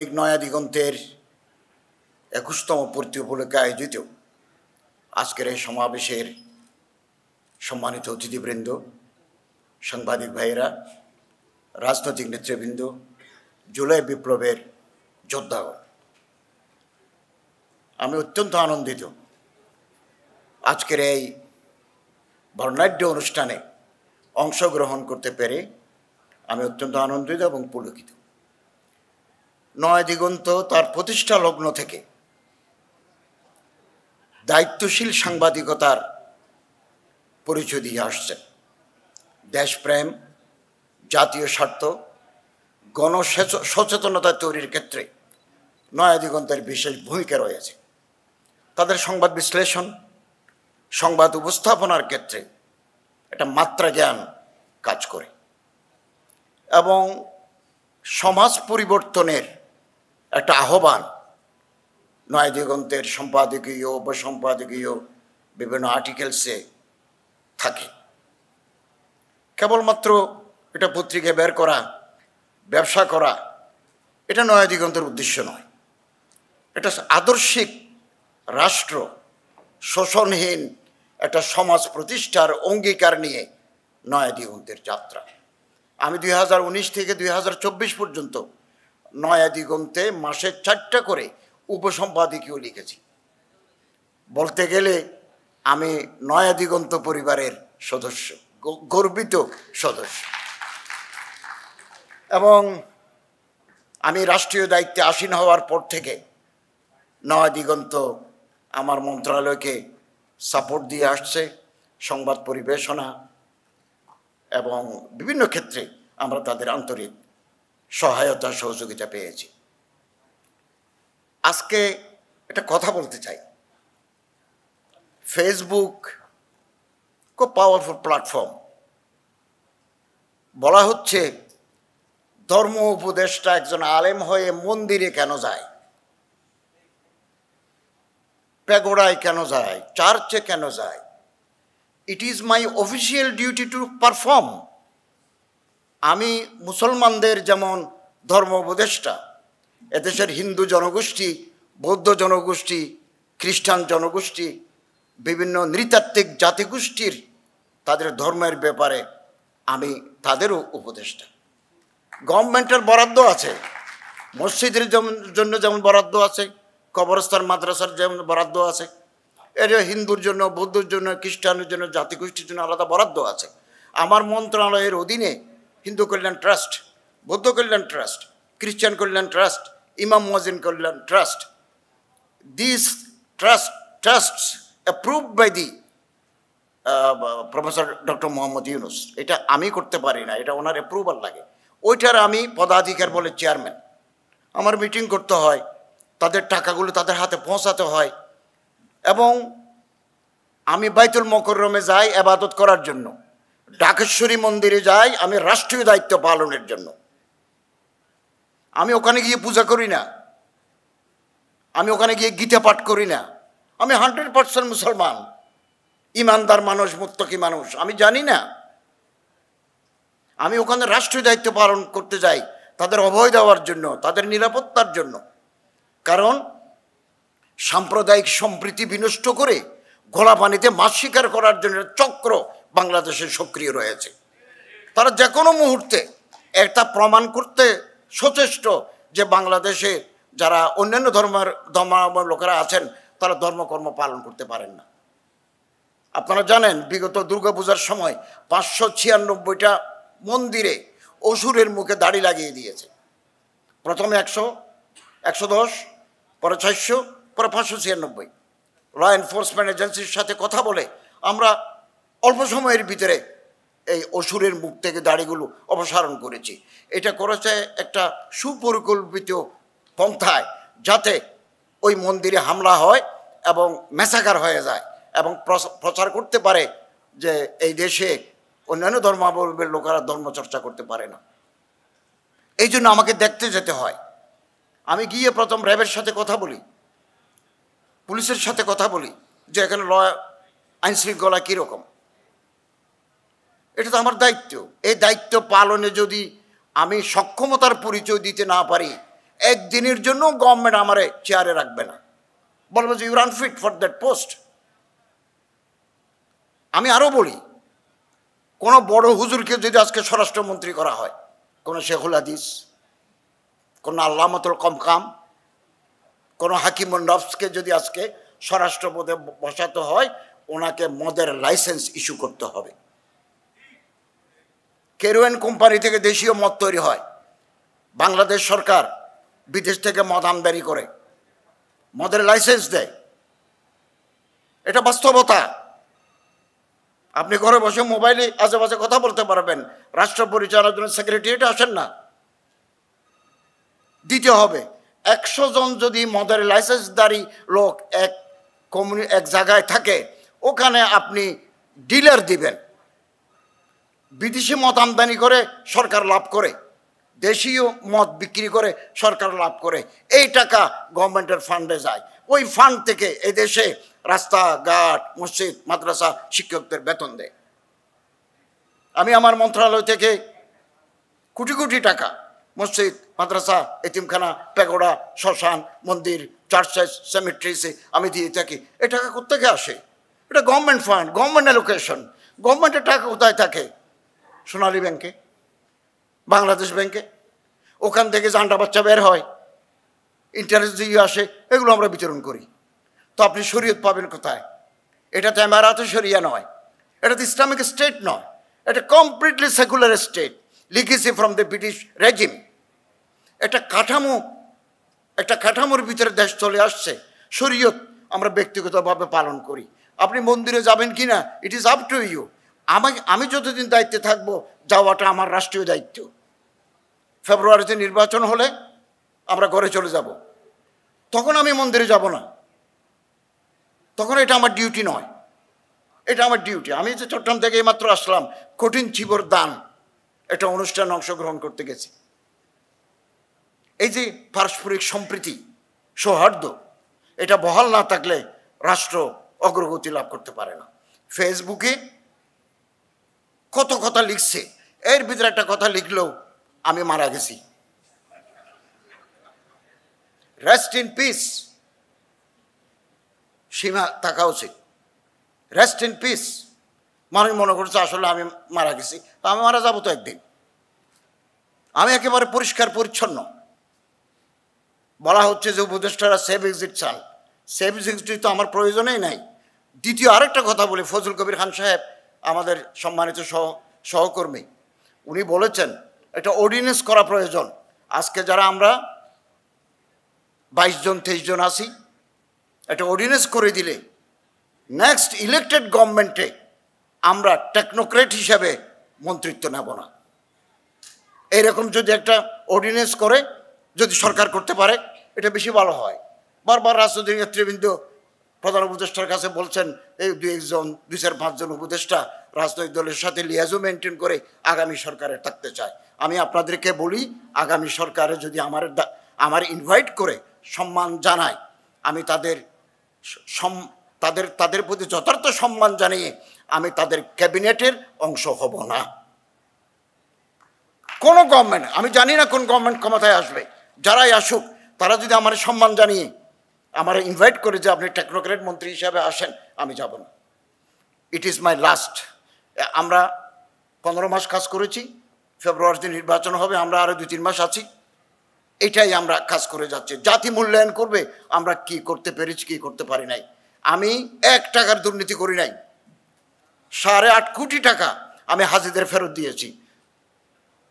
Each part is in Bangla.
নয়া দিগন্তের ২১তম পূর্তি উপলক্ষে আয়োজিত আজকের এই সমাবেশের সম্মানিত অতিথিবৃন্দ, সাংবাদিক ভাইয়েরা, রাজনৈতিক নেতৃবৃন্দ, জুলাই বিপ্লবের যোদ্ধাগণ, আমি অত্যন্ত আনন্দিত আজকের এই বর্ণাঢ্য অনুষ্ঠানে অংশগ্রহণ করতে পেরে। আমি অত্যন্ত আনন্দিত এবং পুলকিত। নয়া দিগন্ত তার প্রতিষ্ঠা লগ্ন থেকে দায়িত্বশীল সাংবাদিকতার পরিচয় দিয়ে আসছে। দেশপ্রেম, জাতীয় স্বার্থ, গণসচেতনতা তৈরির ক্ষেত্রে নয়া দিগন্তের বিশেষ ভূমিকা রয়েছে। তাদের সংবাদ বিশ্লেষণ, সংবাদ উপস্থাপনার ক্ষেত্রে একটা মাত্রা জ্ঞান কাজ করে এবং সমাজ পরিবর্তনের একটা আহ্বান নয়া দিগন্তের সম্পাদকীয়, উপসম্পাদকীয় বিভিন্ন আর্টিকেলসে থাকে। কেবলমাত্র এটা পত্রিকায় বের করা, ব্যবসা করা, এটা নয়া দিগন্তের উদ্দেশ্য নয়। এটা আদর্শিক রাষ্ট্র, শোষণহীন একটা সমাজ প্রতিষ্ঠার অঙ্গীকার নিয়ে নয়া দিগন্তের যাত্রা। আমি 2019 থেকে 2024 পর্যন্ত নয়া দিগন্তে মাসে 4টা করে উপসম্পাদকীয় লিখেছি। বলতে গেলে আমি নয়া দিগন্ত পরিবারের সদস্য, গর্বিত সদস্য। এবং আমি রাষ্ট্রীয় দায়িত্বে আসীন হওয়ার পর থেকে নয়া দিগন্ত আমার মন্ত্রণালয়কে সাপোর্ট দিয়ে আসছে, সংবাদ পরিবেশনা এবং বিভিন্ন ক্ষেত্রে আমরা তাদের আন্তরিক সহায়তা সহযোগিতা পেয়েছি। আজকে একটা কথা বলতে চাই। ফেসবুক খুব পাওয়ারফুল প্ল্যাটফর্ম। বলা হচ্ছে ধর্ম উপদেষ্টা একজন আলেম হয়ে মন্দিরে কেন যায়, প্যাগোডায় কেন যায়, চার্চে কেন যায়? It is my official duty to perform. আমি মুসলমানদের যেমন ধর্ম উপদেষ্টা, এদেশের হিন্দু জনগোষ্ঠী, বৌদ্ধ জনগোষ্ঠী, খ্রিস্টান জনগোষ্ঠী, বিভিন্ন নৃতাত্ত্বিক জাতিগোষ্ঠীর তাদের ধর্মের ব্যাপারে আমি তাদেরও উপদেষ্টা। গভর্নমেন্টের বরাদ্দ আছে, মসজিদের জন্য যেমন বরাদ্দ আছে, কবরস্থান মাদ্রাসার যেমন বরাদ্দ আছে, এর হিন্দুর জন্য, বৌদ্ধর জন্য, খ্রিস্টানের জন্য, জাতিগোষ্ঠীর জন্য আলাদা বরাদ্দ আছে। আমার মন্ত্রণালয়ের অধীনে হিন্দু কল্যাণ ট্রাস্ট, বৌদ্ধ কল্যাণ ট্রাস্ট, খ্রিস্টান কল্যাণ trust, Imam Muazzin Kalyan trust, this trust's approved by the professor doctor Muhammad Yunus. এটা আমি করতে পারি না, এটা ওনার অ্যাপ্রুভাল লাগে। ওইটার আমি পদাধিকার বলে চেয়ারম্যান। আমার মিটিং করতে হয়, তাদের টাকাগুলো তাদের হাতে পৌঁছাতে হয়। এবং আমি বাইতুল মোকররমে যাই ইবাদত করার জন্য, ঢাকেশ্বরী মন্দিরে যাই আমি রাষ্ট্রীয় দায়িত্ব পালনের জন্য। আমি ওখানে গিয়ে পূজা করি না, আমি ওখানে গিয়ে গীতা পাঠ করি না। আমি 100% মুসলমান, ইমানদার মানুষ, মুত্তাকি মানুষ। আমি জানি না, আমি ওখানে রাষ্ট্রীয় দায়িত্ব পালন করতে যাই তাদের অভয় দেওয়ার জন্য, তাদের নিরাপত্তার জন্য। কারণ সাম্প্রদায়িক সম্প্রীতি বিনষ্ট করে ঘোলা পানিতে মাছ শিকার করার জন্য চক্র বাংলাদেশে সক্রিয় রয়েছে। তারা যে কোনো মুহূর্তে এটা প্রমাণ করতে সচেষ্ট যে বাংলাদেশে যারা অন্যান্য ধর্মাবলম্বী লোকেরা আছেন তারা ধর্মকর্ম পালন করতে পারেন না। আপনারা জানেন বিগত দুর্গাপূজার সময় 596টা মন্দিরে অসুরের মুখে দাড়ি লাগিয়ে দিয়েছে। প্রথমে 100, 110, পরে 600, পরে 596। ল এনফোর্সমেন্ট এজেন্সির সাথে কথা বলে আমরা অল্প সময়ের ভিতরে এই অসুরের মুখ থেকে দাড়িগুলো অপসারণ করেছি। এটা করেছে একটা সুপরিকল্পিত পন্থায়, যাতে ওই মন্দিরে হামলা হয় এবং ম্যাসাকার হয়ে যায় এবং প্রচার করতে পারে যে এই দেশে অন্যান্য ধর্মাবলম্বীর লোকেরা ধর্মচর্চা করতে পারে না। এই জন্য আমাকে দেখতে যেতে হয়। আমি গিয়ে প্রথম র্যাবের সাথে কথা বলি, পুলিশের সাথে কথা বলি যে এখানে আইনশৃঙ্খলা কীরকম। এটা তো আমার দায়িত্ব। এই দায়িত্ব পালনে যদি আমি সক্ষমতার পরিচয় দিতে না পারি, একদিনের জন্য গভর্নমেন্ট আমারে চেয়ারে রাখবে না, বলবো যে your unfit for that post. আমি আরও বলি, কোনো বড় হুজুরকে যদি আজকে স্বরাষ্ট্রমন্ত্রী করা হয়, কোনো শেখুল হাদিস, কোনো আল্লামাতুল কমকাম, কোনো হাকিমুন নফসকে যদি আজকে স্বরাষ্ট্র পদে বসাতে হয়, ওনাকে মদের লাইসেন্স ইস্যু করতে হবে। কেরোয়েন কোম্পানি থেকে দেশীয় মদ তৈরি হয়, বাংলাদেশ সরকার বিদেশ থেকে মদ আমদানি করে, মদের লাইসেন্স দেয়। এটা বাস্তবতা। আপনি ঘরে বসে মোবাইলে আশেপাশে কথা বলতে পারবেন, রাষ্ট্র পরিচালনার জন্য সেক্রেটারিয়েটে আসেন না। দিতে হবে। 100 জন যদি মদের লাইসেন্সধারী লোক এক জায়গায় থাকে, ওখানে আপনি ডিলার দিবেন। বিদেশি মদ আমদানি করে সরকার লাভ করে, দেশীয় মদ বিক্রি করে সরকার লাভ করে। এই টাকা গভর্নমেন্টের ফান্ডে যায়। ওই ফান্ড থেকে এদেশে রাস্তাঘাট, মসজিদ, মাদ্রাসা, শিক্ষকদের বেতন দেয়। আমি আমার মন্ত্রণালয় থেকে কোটি কোটি টাকা মসজিদ, মাদ্রাসা, এতিমখানা, প্যাগোডা, শ্মশান, মন্দির, চার্চেস, সেমেট্রিসে আমি দিয়ে থাকি। এই টাকা কোত্থেকে আসে? এটা গভর্নমেন্ট ফান্ড, গভর্নমেন্ট অ্যালোকেশন। গভর্নমেন্টের টাকা কোথায় থাকে? সোনালী ব্যাংকে, বাংলাদেশ ব্যাংকে। ওখান থেকে জান্ডা বাচ্চা বের হয়, ইন্টারেস্ট দিয়ে আসে, এগুলো আমরা বিতরণ করি। তো আপনি শরীয়ত পাবেন কোথায়? এটা তো এমারাতে শরিয়া নয়, এটা তো ইসলামিক স্টেট নয়, এটা completely secular state, legacy from the British regime. একটা কাঠামোর ভিতরে দেশ চলে আসছে। শরীয়ত আমরা ব্যক্তিগতভাবে পালন করি। আপনি মন্দিরে যাবেন কি না, it is up to you. আমি যতদিন দায়িত্বে থাকবো, যাওয়াটা আমার রাষ্ট্রীয় দায়িত্ব। ফেব্রুয়ারিতে নির্বাচন হলে আমরা ঘরে চলে যাব, তখন আমি মন্দিরে যাব না, তখন এটা আমার ডিউটি নয়, এটা আমার ডিউটি। আমি যে চট্টগ্রাম থেকে এইমাত্র আসলাম, কঠিন চিবর দান একটা অনুষ্ঠানে অংশগ্রহণ করতে গেছি। এই যে পারস্পরিক সম্প্রীতি, সৌহার্দ্য, এটা বহাল না থাকলে রাষ্ট্র অগ্রগতি লাভ করতে পারে না। ফেসবুকে কত কথা লিখছে, এর ভিতরে একটা কথা লিখলেও আমি মারা গেছি, রেস্ট ইন পিস। সীমা থাকা উচিত, রেস্ট ইন পিস। মানুষ মনে করছে আসলে আমি মারা গেছি, আমি মারা যাবো তো একদিন। আমি একেবারে পরিষ্কার পরিচ্ছন্ন। বলা হচ্ছে যে উপদেষ্টারা সেফ এক্সিট চান, সেফ এক্সিট তো আমার প্রয়োজনেই নাই। দ্বিতীয় আরেকটা কথা বলি, ফজল কবির খান সাহেব আমাদের সম্মানিত সহকর্মী, উনি বলেছেন একটা অর্ডিন্যান্স করা প্রয়োজন। আজকে যারা আমরা 22 জন 23 জন আছি, একটা অর্ডিন্যান্স করে দিলে নেক্সট ইলেক্টেড গভর্নমেন্টে আমরা টেকনোক্রেট হিসাবে মন্ত্রিত্ব নেব না। এইরকম যদি একটা অর্ডিন্যান্স করে যদি সরকার করতে পারে, এটা বেশি ভালো হয়। বারবার রাজনৈতিক নেতৃবৃন্দ প্রধান উপদেষ্টার কাছে বলছেন, এই 2-4-5 জন উপদেষ্টা রাজনৈতিক দলের সাথে লিয়াজও মেনটেন করে আগামী সরকারে থাকতে চায়। আমি আপনাদেরকে বলি, আগামী সরকারে যদি আমার ইনভাইট করে সম্মান জানায়, আমি তাদের প্রতি যথার্থ সম্মান জানিয়ে আমি তাদের ক্যাবিনেটের অংশ হব না। কোনো গভর্নমেন্ট, আমি জানি না কোন গভর্নমেন্ট ক্ষমতায় আসবে, যারাই আসুক, তারা যদি আমার সম্মান জানিয়ে আমার ইনভাইট করে যে আপনি টেকনোক্রেট মন্ত্রী হিসাবে আসেন, আমি যাব না। It is my last. আমরা 15 মাস কাজ করেছি, ফেব্রুয়ারিতে নির্বাচন হবে, আমরা আরও 2-3 মাস আছি। এটাই আমরা কাজ করে যাচ্ছি। জাতি মূল্যায়ন করবে আমরা কি করতে পেরেছি, কি করতে পারি নাই। আমি 1 টাকার দুর্নীতি করি নাই। 8.5 কোটি টাকা আমি হাজিদের ফেরত দিয়েছি।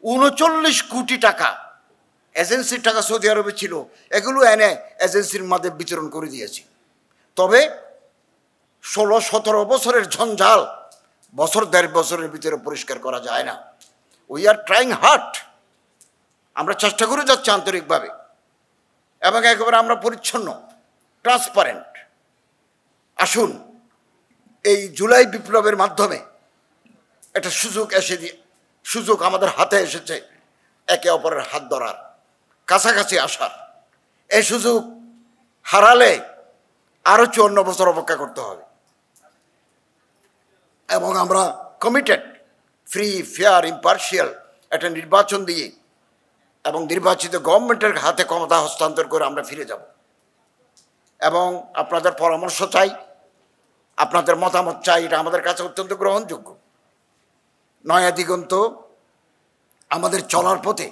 39 কোটি টাকা এজেন্সির টাকা সৌদি আরবে ছিল, এগুলো এনে এজেন্সির মধ্যে বিতরণ করে দিয়েছি। তবে 16-17 বছরের ঝঞ্ঝাল বছর 1.5 বছরের ভিতরে পরিষ্কার করা যায় না। We are trying hard. আমরা চেষ্টা করে যাচ্ছি আন্তরিকভাবে, এবং একেবারে আমরা পরিচ্ছন্ন, ট্রান্সপারেন্ট। আসুন, এই জুলাই বিপ্লবের মাধ্যমে একটা সুযোগ আমাদের হাতে এসেছে, একে অপরের হাত ধরার, কাছাকাছি আসার। এই সুযোগ হারালে আরও 54 বছর অপেক্ষা করতে হবে। এবং আমরা কমিটেড, ফ্রি, ফেয়ার, ইম্পার্শিয়াল একটা নির্বাচন দিয়ে এবং নির্বাচিত গভর্নমেন্টের হাতে ক্ষমতা হস্তান্তর করে আমরা ফিরে যাব। এবং আপনাদের পরামর্শ চাই, আপনাদের মতামত চাই, এটা আমাদের কাছে অত্যন্ত গ্রহণযোগ্য। নয়া দিগন্ত আমাদের চলার পথে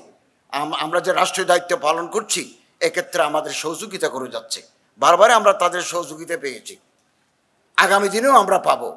আমরা যে রাষ্ট্রীয় দায়িত্ব পালন করছি এক্ষেত্রে আমাদের সহযোগিতা করে যাচ্ছে। বারবার আমরা তাদের সহযোগিতা পেয়েছি, আগামী দিনেও আমরা পাবো।